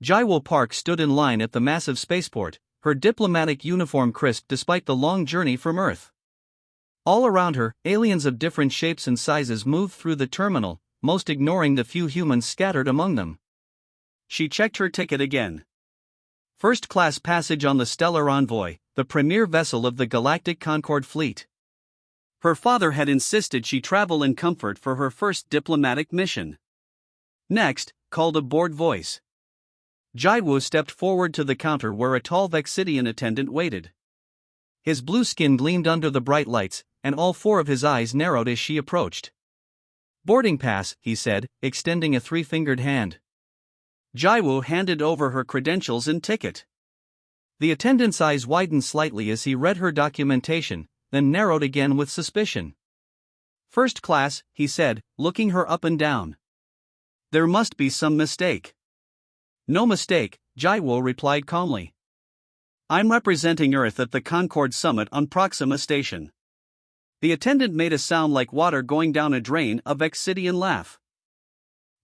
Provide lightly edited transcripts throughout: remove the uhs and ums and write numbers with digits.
Jaiwo Park stood in line at the massive spaceport, her diplomatic uniform crisp despite the long journey from Earth. All around her, aliens of different shapes and sizes moved through the terminal, most ignoring the few humans scattered among them. She checked her ticket again. First-class passage on the Stellar Envoy, the premier vessel of the Galactic Concorde fleet. Her father had insisted she travel in comfort for her first diplomatic mission. Next, called a bored voice. Jaiwo stepped forward to the counter where a tall Vexidian attendant waited. His blue skin gleamed under the bright lights, and all four of his eyes narrowed as she approached. "Boarding pass," he said, extending a three-fingered hand. Jaiwo handed over her credentials and ticket. The attendant's eyes widened slightly as he read her documentation, then narrowed again with suspicion. "First class," he said, looking her up and down. "There must be some mistake." "No mistake," Jaiwo replied calmly. "I'm representing Earth at the Concorde Summit on Proxima Station." The attendant made a sound like water going down a drain, a Vexidian laugh.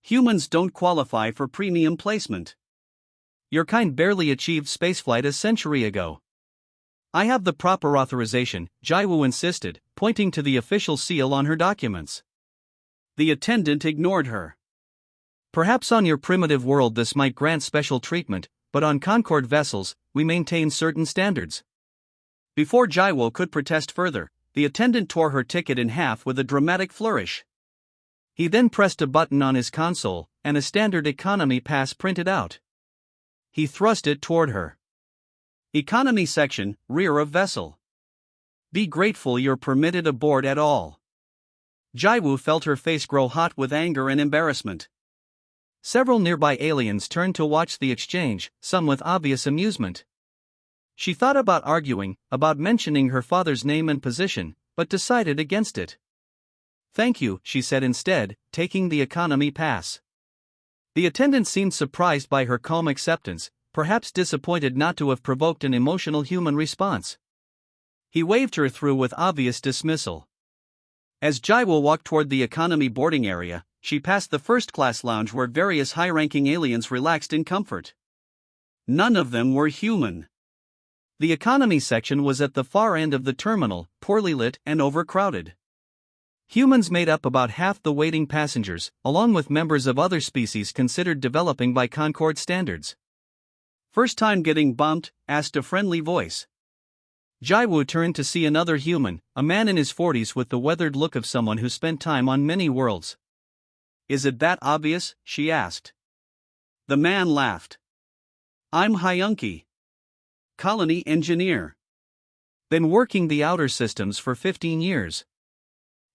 "Humans don't qualify for premium placement. Your kind barely achieved spaceflight a century ago." "I have the proper authorization," Jaiwo insisted, pointing to the official seal on her documents. The attendant ignored her. "Perhaps on your primitive world this might grant special treatment, but on Concorde vessels, we maintain certain standards." Before Jaiwo could protest further, the attendant tore her ticket in half with a dramatic flourish. He then pressed a button on his console, and a standard economy pass printed out. He thrust it toward her. "Economy section, rear of vessel. Be grateful you're permitted aboard at all." Jaiwo felt her face grow hot with anger and embarrassment. Several nearby aliens turned to watch the exchange, some with obvious amusement. She thought about arguing, about mentioning her father's name and position, but decided against it. "Thank you," she said instead, taking the economy pass. The attendant seemed surprised by her calm acceptance, perhaps disappointed not to have provoked an emotional human response. He waved her through with obvious dismissal. As Jaiwo walked toward the economy boarding area, she passed the first-class lounge where various high-ranking aliens relaxed in comfort. None of them were human. The economy section was at the far end of the terminal, poorly lit and overcrowded. Humans made up about half the waiting passengers, along with members of other species considered developing by Concorde standards. "First time getting bumped?" asked a friendly voice. Jaiwo turned to see another human, a man in his 40s with the weathered look of someone who spent time on many worlds. "Is it that obvious?" she asked. The man laughed. "I'm Hyunki. Colony engineer. Been working the outer systems for 15 years.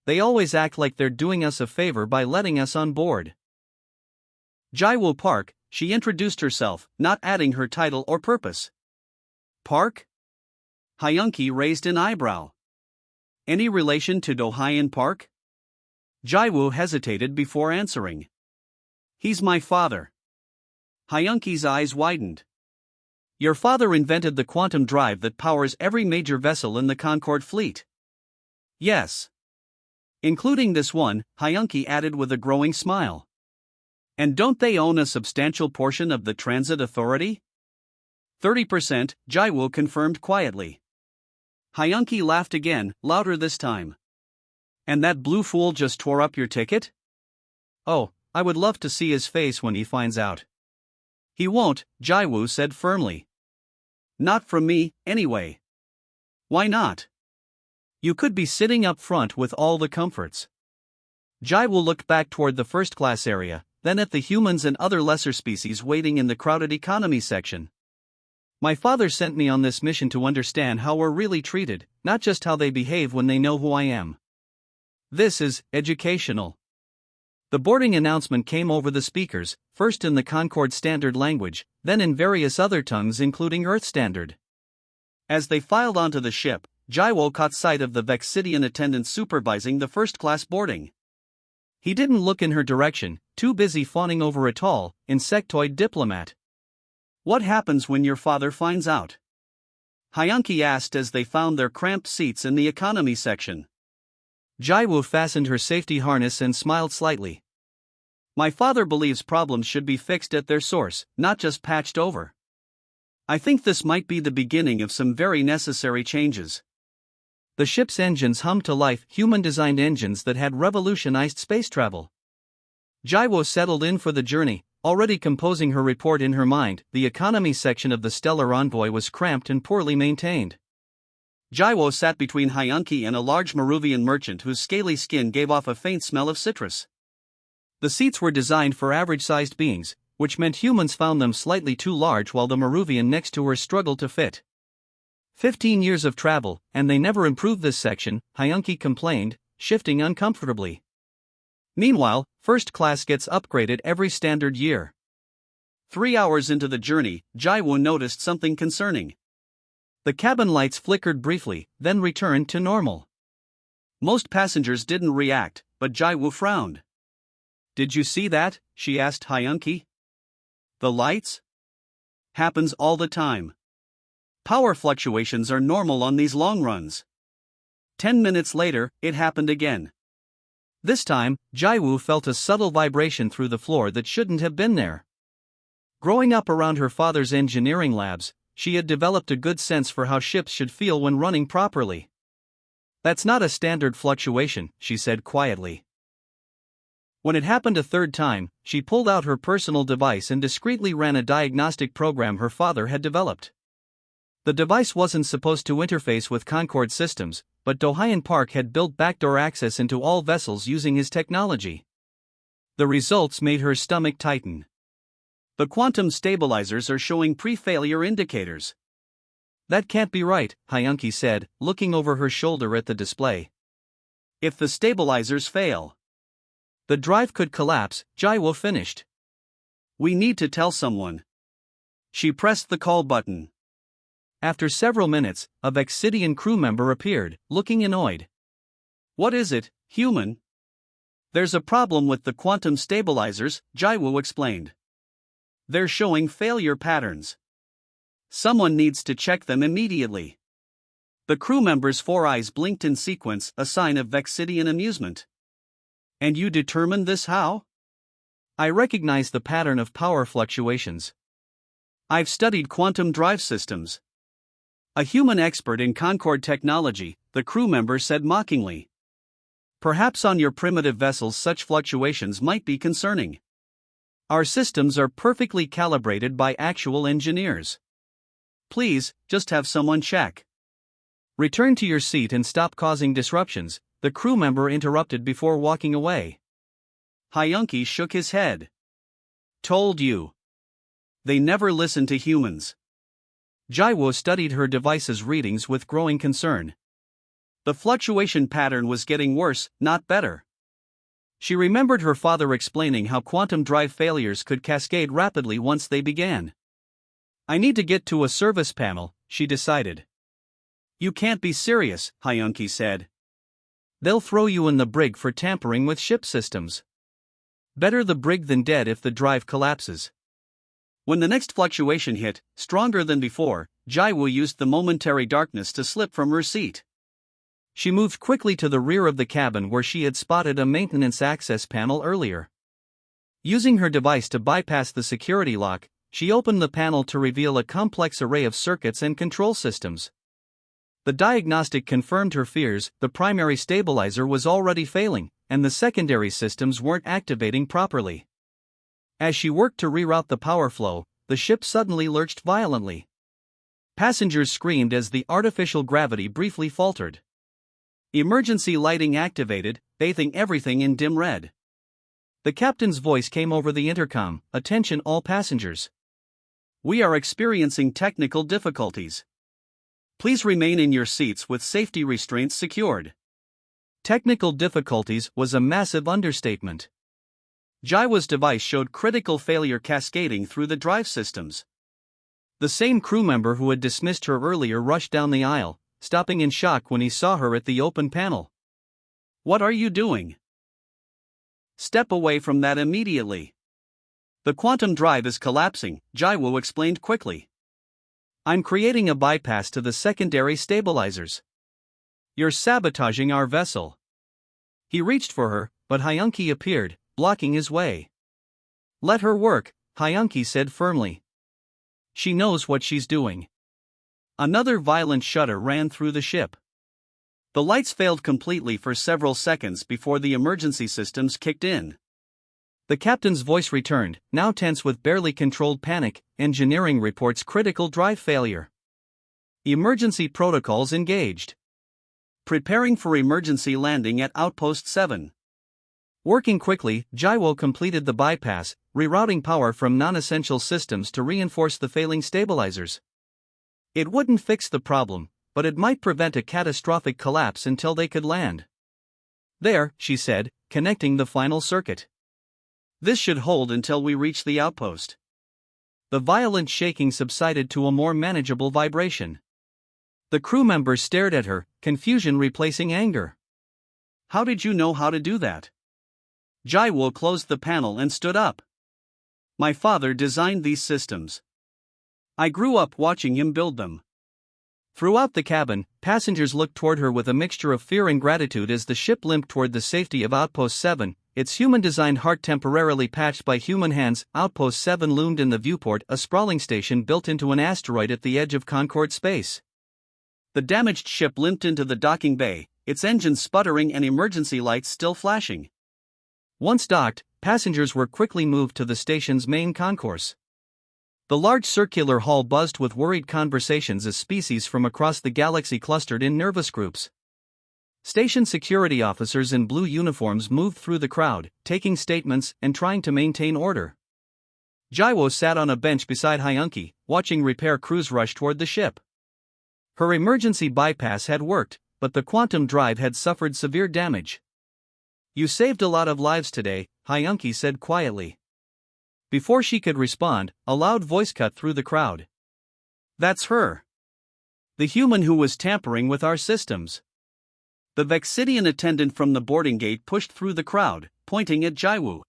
They always act like they're doing us a favor by letting us on board." Jaiwo Park, she introduced herself, not adding her title or purpose. "Park?" Hyunki raised an eyebrow. "Any relation to Do-Hyun Park?" Jaiwo hesitated before answering. "He's my father." Hyunki's eyes widened. "Your father invented the quantum drive that powers every major vessel in the Concorde fleet?" "Yes. Including this one," Hyunki added with a growing smile. "And don't they own a substantial portion of the transit authority?" 30%, Jaiwo confirmed quietly. Hyunki laughed again, louder this time. "And that blue fool just tore up your ticket?" "Oh, I would love to see his face when he finds out." "He won't," Jaiwo said firmly. "Not from me, anyway." "Why not? You could be sitting up front with all the comforts." Jaiwo looked back toward the first-class area, then at the humans and other lesser species waiting in the crowded economy section. "My father sent me on this mission to understand how we're really treated, not just how they behave when they know who I am. This is educational." The boarding announcement came over the speakers, first in the Concorde Standard language, then in various other tongues including Earth Standard. As they filed onto the ship, Jaiwo caught sight of the Vexidian attendant supervising the first-class boarding. He didn't look in her direction, too busy fawning over a tall, insectoid diplomat. "What happens when your father finds out?" Hyunki asked as they found their cramped seats in the economy section. Jaiwo fastened her safety harness and smiled slightly. My father believes problems should be fixed at their source, not just patched over. I think this might be the beginning of some very necessary changes. The ship's engines hummed to life, human-designed engines that had revolutionized space travel. Jaiwo settled in for the journey, already composing her report in her mind. The economy section of the Stellar Envoy was cramped and poorly maintained. Jaiwo sat between Hyunki and a large Maruvian merchant whose scaly skin gave off a faint smell of citrus. The seats were designed for average-sized beings, which meant humans found them slightly too large while the Maruvian next to her struggled to fit. 15 years of travel, and they never improved this section, Hyunki complained, shifting uncomfortably. Meanwhile, first class gets upgraded every standard year. 3 hours into the journey, Jaiwo noticed something concerning. The cabin lights flickered briefly, then returned to normal. Most passengers didn't react, but Jaiwo frowned. Did you see that? She asked Hyunki. The lights? Happens all the time. Power fluctuations are normal on these long runs. 10 minutes later, it happened again. This time, Jaiwo felt a subtle vibration through the floor that shouldn't have been there. Growing up around her father's engineering labs, she had developed a good sense for how ships should feel when running properly. That's not a standard fluctuation, she said quietly. When it happened a third time, she pulled out her personal device and discreetly ran a diagnostic program her father had developed. The device wasn't supposed to interface with Concorde systems, but Do-hyun Park had built backdoor access into all vessels using his technology. The results made her stomach tighten. The quantum stabilizers are showing pre-failure indicators. That can't be right, Hyunki said, looking over her shoulder at the display. If the stabilizers fail, the drive could collapse, Jaiwo finished. We need to tell someone. She pressed the call button. After several minutes, a Vexidian crew member appeared, looking annoyed. What is it, human? There's a problem with the quantum stabilizers, Jaiwo explained. They're showing failure patterns. Someone needs to check them immediately. The crew member's 4 eyes blinked in sequence, a sign of Vexidian amusement. And you determined this how? I recognize the pattern of power fluctuations. I've studied quantum drive systems. A human expert in Concorde technology, the crew member said mockingly. Perhaps on your primitive vessels such fluctuations might be concerning. Our systems are perfectly calibrated by actual engineers. Please, just have someone check. Return to your seat and stop causing disruptions, the crew member interrupted before walking away. Hyunki shook his head. Told you. They never listen to humans. Jaiwo studied her device's readings with growing concern. The fluctuation pattern was getting worse, not better. She remembered her father explaining how quantum drive failures could cascade rapidly once they began. I need to get to a service panel, she decided. You can't be serious, Hyunki said. They'll throw you in the brig for tampering with ship systems. Better the brig than dead if the drive collapses. When the next fluctuation hit, stronger than before, Jaiwo used the momentary darkness to slip from her seat. She moved quickly to the rear of the cabin where she had spotted a maintenance access panel earlier. Using her device to bypass the security lock, she opened the panel to reveal a complex array of circuits and control systems. The diagnostic confirmed her fears. The primary stabilizer was already failing, and the secondary systems weren't activating properly. As she worked to reroute the power flow, the ship suddenly lurched violently. Passengers screamed as the artificial gravity briefly faltered. Emergency lighting activated, bathing everything in dim red. The captain's voice came over the intercom, "Attention all passengers. We are experiencing technical difficulties. Please remain in your seats with safety restraints secured." Technical difficulties was a massive understatement. Jaiwo's device showed critical failure cascading through the drive systems. The same crew member who had dismissed her earlier rushed down the aisle, stopping in shock when he saw her at the open panel. What are you doing? Step away from that immediately. The quantum drive is collapsing, Jaiwo explained quickly. I'm creating a bypass to the secondary stabilizers. You're sabotaging our vessel. He reached for her, but Hyunki appeared, blocking his way. Let her work, Hyunki said firmly. She knows what she's doing. Another violent shudder ran through the ship. The lights failed completely for several seconds before the emergency systems kicked in. The captain's voice returned, now tense with barely controlled panic. Engineering reports critical drive failure. Emergency protocols engaged. Preparing for emergency landing at Outpost 7. Working quickly, Jaiwo completed the bypass, rerouting power from non-essential systems to reinforce the failing stabilizers. It wouldn't fix the problem, but it might prevent a catastrophic collapse until they could land. There, she said, connecting the final circuit. This should hold until we reach the outpost. The violent shaking subsided to a more manageable vibration. The crew members stared at her, confusion replacing anger. How did you know how to do that? Jaiwo closed the panel and stood up. My father designed these systems. I grew up watching him build them. Throughout the cabin, passengers looked toward her with a mixture of fear and gratitude as the ship limped toward the safety of Outpost 7, its human-designed heart temporarily patched by human hands. Outpost 7 loomed in the viewport, a sprawling station built into an asteroid at the edge of Concord space. The damaged ship limped into the docking bay, its engines sputtering and emergency lights still flashing. Once docked, passengers were quickly moved to the station's main concourse. The large circular hall buzzed with worried conversations as species from across the galaxy clustered in nervous groups. Station security officers in blue uniforms moved through the crowd, taking statements and trying to maintain order. Jaiwo sat on a bench beside Hyunki, watching repair crews rush toward the ship. Her emergency bypass had worked, but the quantum drive had suffered severe damage. You saved a lot of lives today, Hyunki said quietly. Before she could respond, a loud voice cut through the crowd. That's her. The human who was tampering with our systems. The Vexidian attendant from the boarding gate pushed through the crowd, pointing at Jaiwo.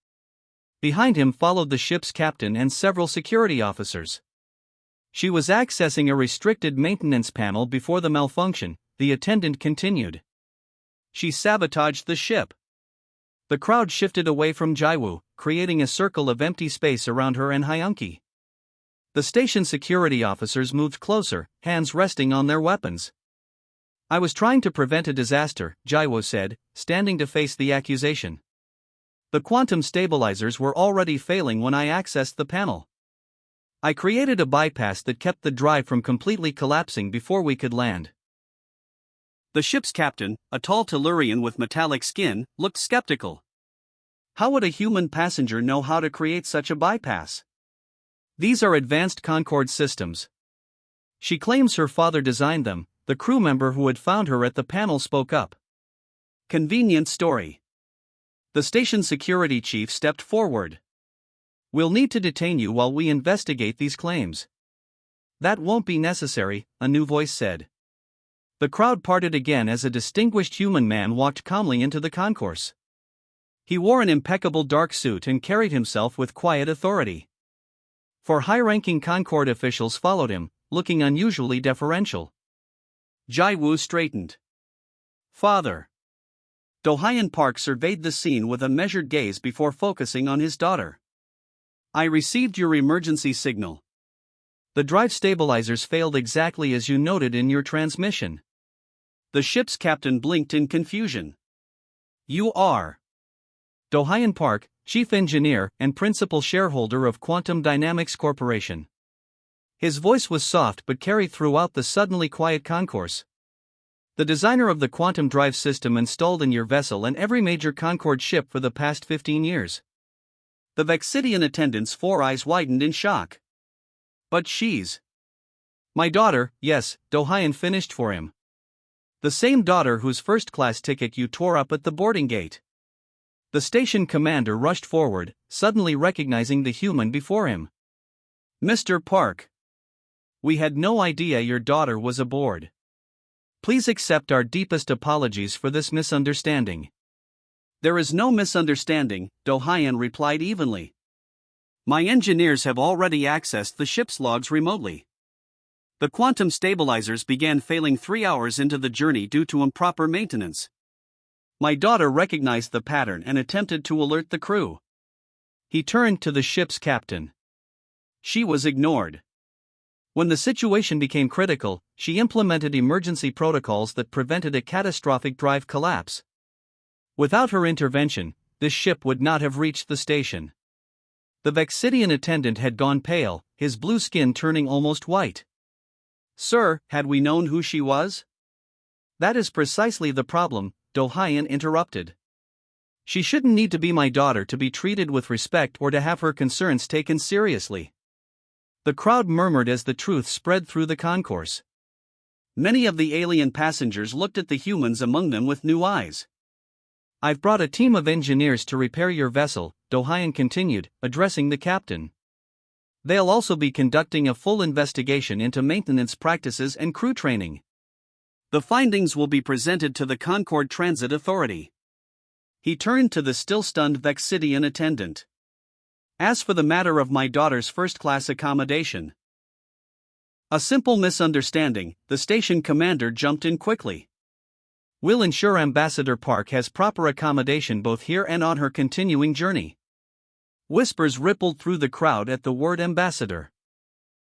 Behind him followed the ship's captain and several security officers. She was accessing a restricted maintenance panel before the malfunction, the attendant continued. She sabotaged the ship. The crowd shifted away from Jaiwo, creating a circle of empty space around her and Hyunki. The station security officers moved closer, hands resting on their weapons. I was trying to prevent a disaster, Jaiwo said, standing to face the accusation. The quantum stabilizers were already failing when I accessed the panel. I created a bypass that kept the drive from completely collapsing before we could land. The ship's captain, a tall Tellurian with metallic skin, looked skeptical. How would a human passenger know how to create such a bypass? These are advanced Concorde systems. She claims her father designed them. The crew member who had found her at the panel spoke up. Convenient story. The station security chief stepped forward. We'll need to detain you while we investigate these claims. That won't be necessary, a new voice said. The crowd parted again as a distinguished human man walked calmly into the concourse. He wore an impeccable dark suit and carried himself with quiet authority. Four high-ranking Concorde officials followed him, looking unusually deferential. Jaiwo straightened. Father. Do-hyun Park surveyed the scene with a measured gaze before focusing on his daughter. I received your emergency signal. The drive stabilizers failed exactly as you noted in your transmission. The ship's captain blinked in confusion. You are Do-hyun Park, chief engineer and principal shareholder of Quantum Dynamics Corporation. His voice was soft but carried throughout the suddenly quiet concourse. The designer of the quantum drive system installed in your vessel and every major Concorde ship for the past 15 years. The Vexidian attendant's four eyes widened in shock. But she's my daughter, yes, Do-hyun finished for him. The same daughter whose first-class ticket you tore up at the boarding gate. The station commander rushed forward, suddenly recognizing the human before him. Mr. Park. We had no idea your daughter was aboard. Please accept our deepest apologies for this misunderstanding. There is no misunderstanding, Do-hyun replied evenly. My engineers have already accessed the ship's logs remotely. The quantum stabilizers began failing 3 hours into the journey due to improper maintenance. My daughter recognized the pattern and attempted to alert the crew. He turned to the ship's captain. She was ignored. When the situation became critical, she implemented emergency protocols that prevented a catastrophic drive collapse. Without her intervention, this ship would not have reached the station. The Vexidian attendant had gone pale, his blue skin turning almost white. "Sir, had we known who she was?" "That is precisely the problem," Dohayan interrupted. "She shouldn't need to be my daughter to be treated with respect or to have her concerns taken seriously." The crowd murmured as the truth spread through the concourse. Many of the alien passengers looked at the humans among them with new eyes. "I've brought a team of engineers to repair your vessel," Dohayan continued, addressing the captain. "They'll also be conducting a full investigation into maintenance practices and crew training. The findings will be presented to the Concord Transit Authority." He turned to the still-stunned Vexidian attendant. "As for the matter of my daughter's first-class accommodation." A simple misunderstanding, the station commander jumped in quickly. "We'll ensure Ambassador Park has proper accommodation both here and on her continuing journey." Whispers rippled through the crowd at the word ambassador.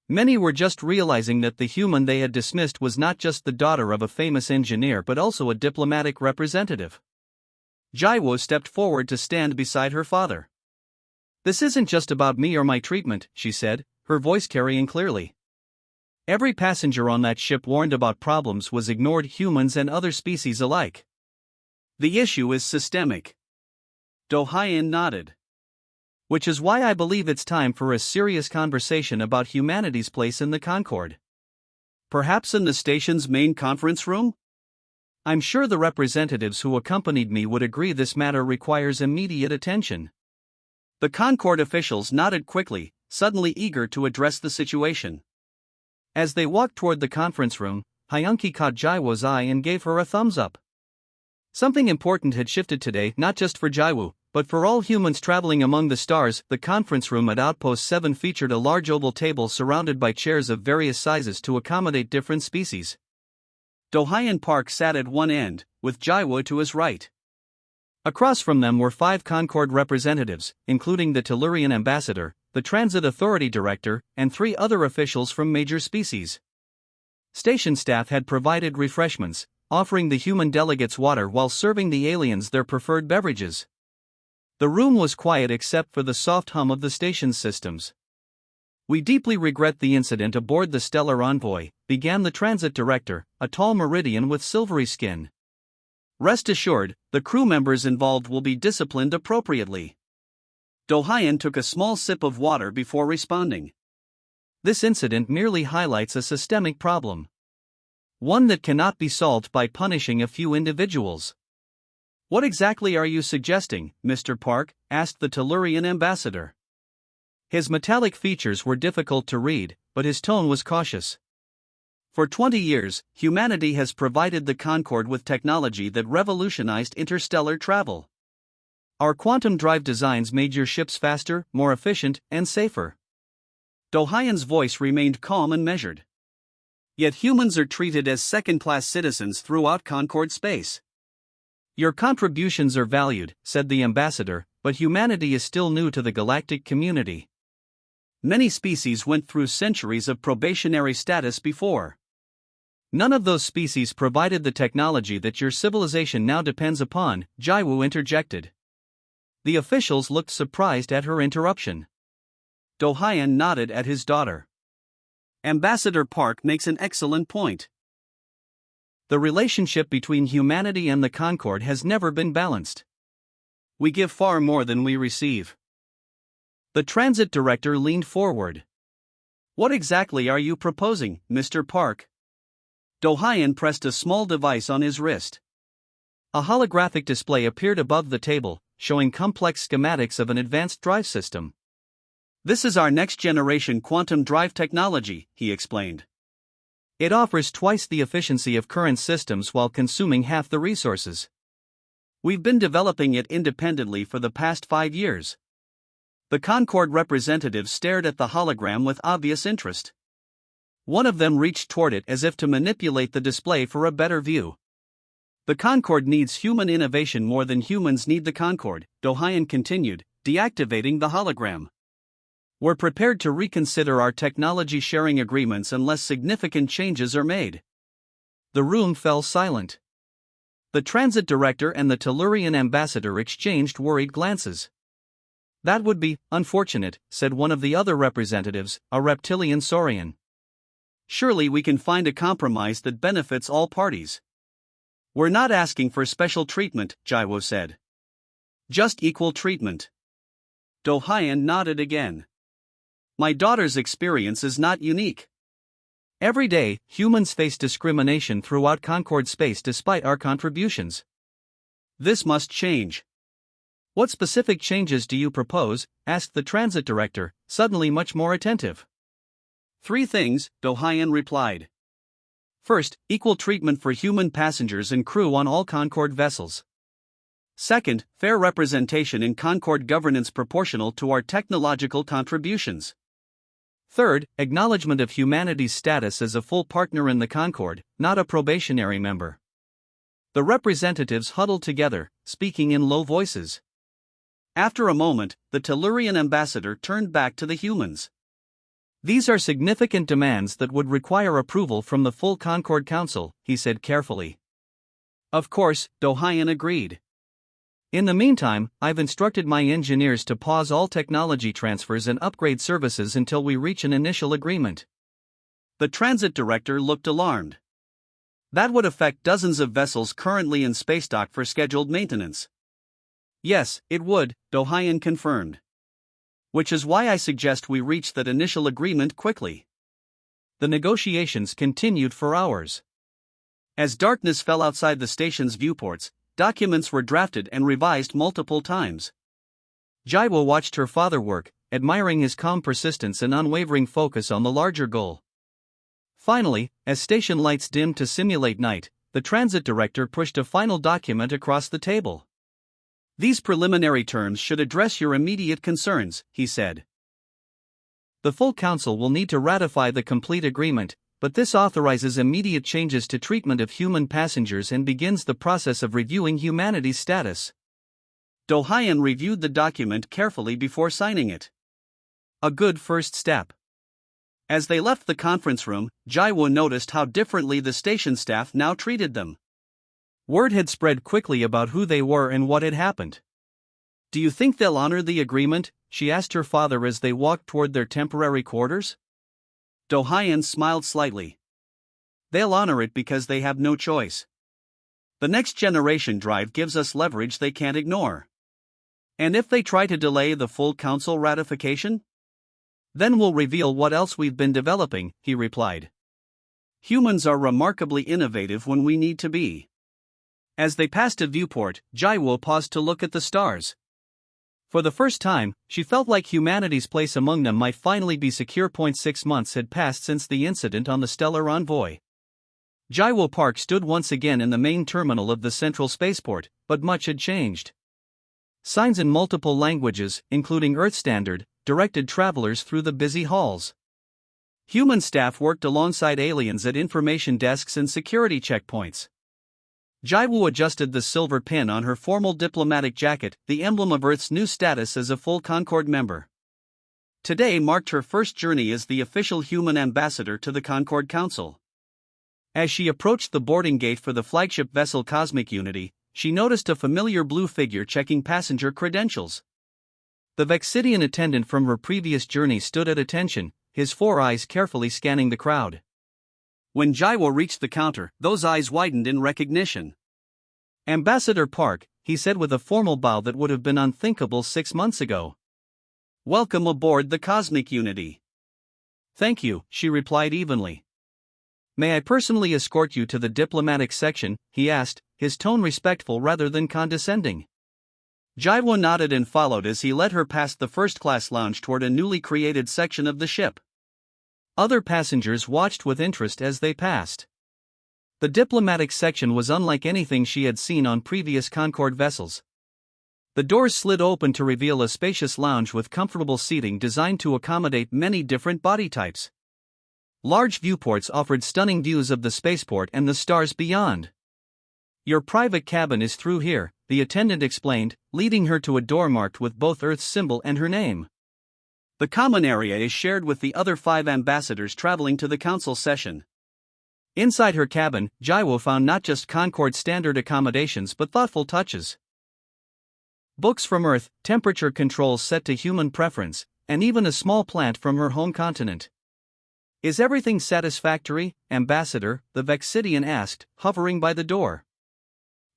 Many were just realizing that the human they had dismissed was not just the daughter of a famous engineer but also a diplomatic representative. Jaiwo stepped forward to stand beside her father. "This isn't just about me or my treatment," she said, her voice carrying clearly. "Every passenger on that ship warned about problems was ignored, humans and other species alike. The issue is systemic." Dohayan nodded. "Which is why I believe it's time for a serious conversation about humanity's place in the Concorde. Perhaps in the station's main conference room? I'm sure the representatives who accompanied me would agree this matter requires immediate attention." The Concorde officials nodded quickly, suddenly eager to address the situation. As they walked toward the conference room, Hyunki caught Jaiwo's eye and gave her a thumbs up. Something important had shifted today, not just for Jaiwo, but for all humans traveling among the stars. The conference room at Outpost 7 featured a large oval table surrounded by chairs of various sizes to accommodate different species. Dohayan Park sat at one end, with Jaiwo to his right. Across from them were 5 Concorde representatives, including the Tellurian ambassador, the Transit Authority director, and 3 other officials from major species. Station staff had provided refreshments, offering the human delegates water while serving the aliens their preferred beverages. The room was quiet except for the soft hum of the station's systems. "We deeply regret the incident aboard the Stellar Envoy," began the transit director, a tall Meridian with silvery skin. "Rest assured, the crew members involved will be disciplined appropriately." Dohayan took a small sip of water before responding. "This incident merely highlights a systemic problem. One that cannot be solved by punishing a few individuals." "What exactly are you suggesting, Mr. Park?" asked the Tellurian ambassador. His metallic features were difficult to read, but his tone was cautious. "For 20 years, humanity has provided the Concorde with technology that revolutionized interstellar travel. Our quantum drive designs made your ships faster, more efficient, and safer." Dohayan's voice remained calm and measured. "Yet humans are treated as second-class citizens throughout Concorde space." "Your contributions are valued," said the ambassador, "but humanity is still new to the galactic community. Many species went through centuries of probationary status before. None of those species provided the technology that your civilization now depends upon," Jaiwo interjected. The officials looked surprised at her interruption. Dohayan nodded at his daughter. "Ambassador Park makes an excellent point. The relationship between humanity and the Concorde has never been balanced. We give far more than we receive." The transit director leaned forward. "What exactly are you proposing, Mr. Park?" Dohayan pressed a small device on his wrist. A holographic display appeared above the table, showing complex schematics of an advanced drive system. "This is our next-generation quantum drive technology," he explained. "It offers twice the efficiency of current systems while consuming half the resources. We've been developing it independently for the past 5 years." The Concorde representatives stared at the hologram with obvious interest. One of them reached toward it as if to manipulate the display for a better view. "The Concorde needs human innovation more than humans need the Concorde," Dohayan continued, deactivating the hologram. We're prepared to reconsider our technology sharing agreements unless significant changes are made. The room fell silent. The transit director and the Tellurian ambassador exchanged worried glances. That would be unfortunate, said one of the other representatives, a reptilian saurian. Surely we can find a compromise that benefits all parties. We're not asking for special treatment, Jaiwo said. Just equal treatment. Do-Hyen nodded again. My daughter's experience is not unique. Every day, humans face discrimination throughout Concord space despite our contributions. This must change. What specific changes do you propose? Asked the transit director, suddenly much more attentive. 3 things, Do-Hyen replied. First, equal treatment for human passengers and crew on all Concord vessels. Second, fair representation in Concord governance proportional to our technological contributions. Third, acknowledgement of humanity's status as a full partner in the Concord, not a probationary member. The representatives huddled together, speaking in low voices. After a moment, the Tellurian ambassador turned back to the humans. These are significant demands that would require approval from the full Concord Council, he said carefully. Of course, Do-Hyen agreed. In the meantime, I've instructed my engineers to pause all technology transfers and upgrade services until we reach an initial agreement. The transit director looked alarmed. That would affect dozens of vessels currently in space dock for scheduled maintenance. Yes, it would, Do-Hyen confirmed. Which is why I suggest we reach that initial agreement quickly. The negotiations continued for hours. As darkness fell outside the station's viewports, documents were drafted and revised multiple times. Jaiwo watched her father work, admiring his calm persistence and unwavering focus on the larger goal. Finally, as station lights dimmed to simulate night, the transit director pushed a final document across the table. These preliminary terms should address your immediate concerns, he said. The full council will need to ratify the complete agreement, but this authorizes immediate changes to treatment of human passengers and begins the process of reviewing humanity's status. Do-Hyen reviewed the document carefully before signing it. A good first step. As they left the conference room, Jaiwo noticed how differently the station staff now treated them. Word had spread quickly about who they were and what had happened. Do you think they'll honor the agreement? She asked her father as they walked toward their temporary quarters. Do-Hyen smiled slightly. They'll honor it because they have no choice. The next generation drive gives us leverage they can't ignore. And if they try to delay the full council ratification? Then we'll reveal what else we've been developing, he replied. Humans are remarkably innovative when we need to be. As they passed a viewport, Jaiwo paused to look at the stars. For the first time, she felt like humanity's place among them might finally be secure. 6 months had passed since the incident on the Stellar Envoy. Jaiwo Park stood once again in the main terminal of the central spaceport, but much had changed. Signs in multiple languages, including Earth Standard, directed travelers through the busy halls. Human staff worked alongside aliens at information desks and security checkpoints. Jaiwo adjusted the silver pin on her formal diplomatic jacket, the emblem of Earth's new status as a full Concord member. Today marked her first journey as the official human ambassador to the Concord Council. As she approached the boarding gate for the flagship vessel Cosmic Unity, she noticed a familiar blue figure checking passenger credentials. The Vexidian attendant from her previous journey stood at attention, his 4 eyes carefully scanning the crowd. When Jaiwo reached the counter, those eyes widened in recognition. Ambassador Park, he said with a formal bow that would have been unthinkable 6 months ago. Welcome aboard the Cosmic Unity. Thank you, she replied evenly. May I personally escort you to the diplomatic section, he asked, his tone respectful rather than condescending. Jaiwo nodded and followed as he led her past the first-class lounge toward a newly created section of the ship. Other passengers watched with interest as they passed. The diplomatic section was unlike anything she had seen on previous Concord vessels. The doors slid open to reveal a spacious lounge with comfortable seating designed to accommodate many different body types. Large viewports offered stunning views of the spaceport and the stars beyond. Your private cabin is through here, the attendant explained, leading her to a door marked with both Earth's symbol and her name. The common area is shared with the other 5 ambassadors traveling to the council session. Inside her cabin, Jaiwo found not just Concord standard accommodations but thoughtful touches. Books from Earth, temperature controls set to human preference, and even a small plant from her home continent. Is everything satisfactory, Ambassador? The Vexidian asked, hovering by the door.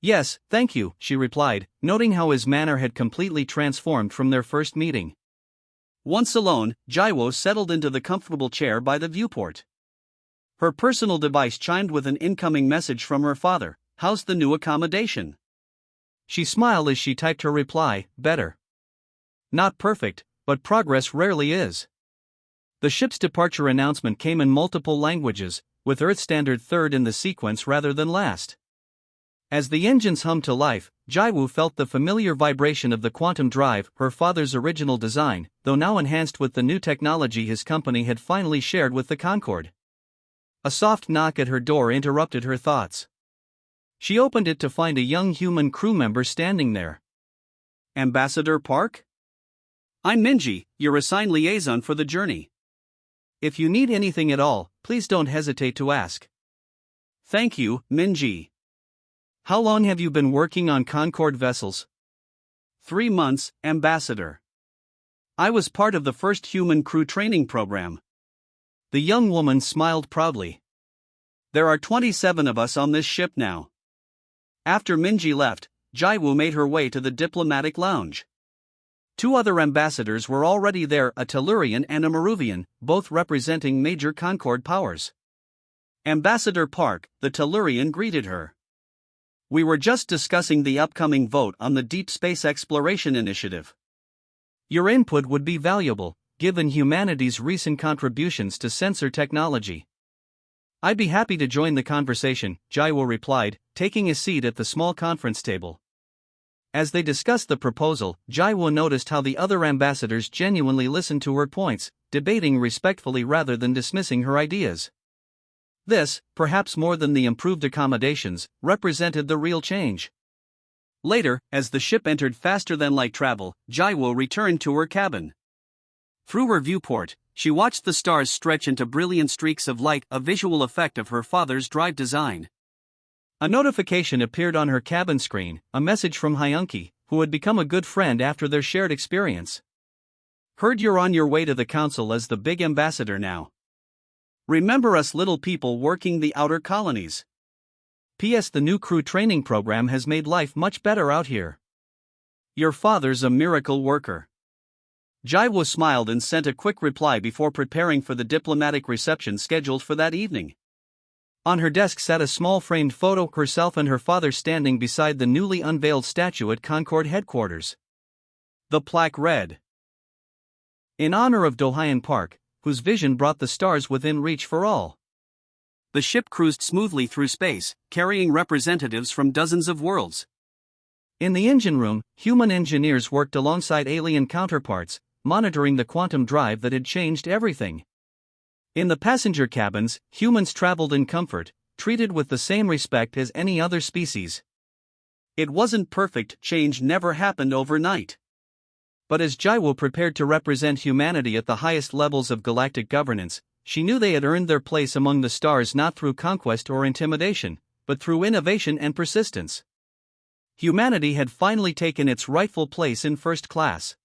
Yes, thank you, she replied, noting how his manner had completely transformed from their first meeting. Once alone, Jaiwo settled into the comfortable chair by the viewport. Her personal device chimed with an incoming message from her father. How's the new accommodation? She smiled as she typed her reply, better. Not perfect, but progress rarely is. The ship's departure announcement came in multiple languages, with Earth Standard third in the sequence rather than last. As the engines hummed to life, Jaiwo felt the familiar vibration of the quantum drive, her father's original design, though now enhanced with the new technology his company had finally shared with the Concorde. A soft knock at her door interrupted her thoughts. She opened it to find a young human crew member standing there. Ambassador Park? I'm Minji, your assigned liaison for the journey. If you need anything at all, please don't hesitate to ask. Thank you, Minji. How long have you been working on Concorde vessels? 3 months, Ambassador. I was part of the first human crew training program. The young woman smiled proudly. There are 27 of us on this ship now. After Minji left, Jaiwo made her way to the diplomatic lounge. 2 other ambassadors were already there, a Tellurian and a Maruvian, both representing major Concorde powers. Ambassador Park, the Tellurian, greeted her. We were just discussing the upcoming vote on the Deep Space Exploration Initiative. Your input would be valuable, given humanity's recent contributions to sensor technology. I'd be happy to join the conversation, Jaiwo replied, taking a seat at the small conference table. As they discussed the proposal, Jaiwo noticed how the other ambassadors genuinely listened to her points, debating respectfully rather than dismissing her ideas. This, perhaps more than the improved accommodations, represented the real change. Later, as the ship entered faster-than-light travel, Jaiwo returned to her cabin. Through her viewport, she watched the stars stretch into brilliant streaks of light, a visual effect of her father's drive design. A notification appeared on her cabin screen, a message from Hyunki, who had become a good friend after their shared experience. Heard you're on your way to the council as the big ambassador now. Remember us little people working the outer colonies. P.S. The new crew training program has made life much better out here. Your father's a miracle worker. Jaiwo smiled and sent a quick reply before preparing for the diplomatic reception scheduled for that evening. On her desk sat a small framed photo, herself and her father standing beside the newly unveiled statue at Concorde headquarters. The plaque read, "In honor of Dohyan Park, whose vision brought the stars within reach for all." The ship cruised smoothly through space, carrying representatives from dozens of worlds. In the engine room, human engineers worked alongside alien counterparts, monitoring the quantum drive that had changed everything. In the passenger cabins, humans traveled in comfort, treated with the same respect as any other species. It wasn't perfect, change never happened overnight. But as Jaiwo prepared to represent humanity at the highest levels of galactic governance, she knew they had earned their place among the stars not through conquest or intimidation, but through innovation and persistence. Humanity had finally taken its rightful place in first class.